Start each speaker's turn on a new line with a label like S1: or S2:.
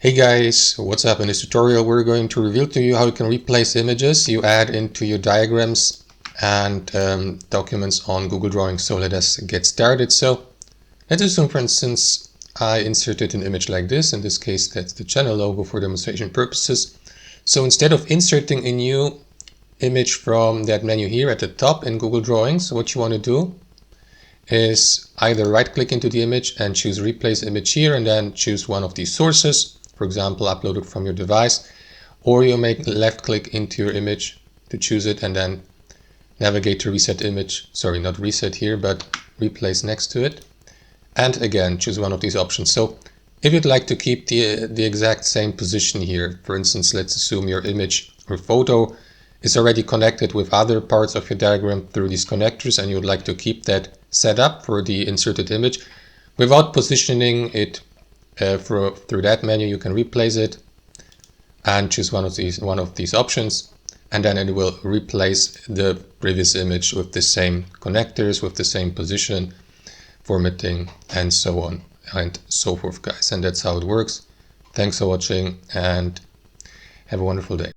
S1: Hey guys, what's up? In this tutorial we're going to reveal to you how you can replace images you add into your diagrams and documents on Google Drawings. So let us get started. So let's assume, for instance, I inserted an image like this. In this case, that's the channel logo for demonstration purposes. So instead of inserting a new image from that menu here at the top in Google Drawings, what you want to do is either right-click into the image and choose Replace Image here and then choose one of these sources, for example, uploaded from your device, or you make left-click into your image to choose it and then navigate to Reset Image. Sorry, not Reset here, but Replace next to it. And again, choose one of these options. So if you'd like to keep the exact same position here, for instance, let's assume your image or photo is already connected with other parts of your diagram through these connectors and you'd like to keep that set up for the inserted image without positioning it through that menu, you can replace it and choose one of these options, and then it will replace the previous image with the same connectors, with the same position, formatting, and so on and so forth, guys. And that's how it works. Thanks for watching and have a wonderful day.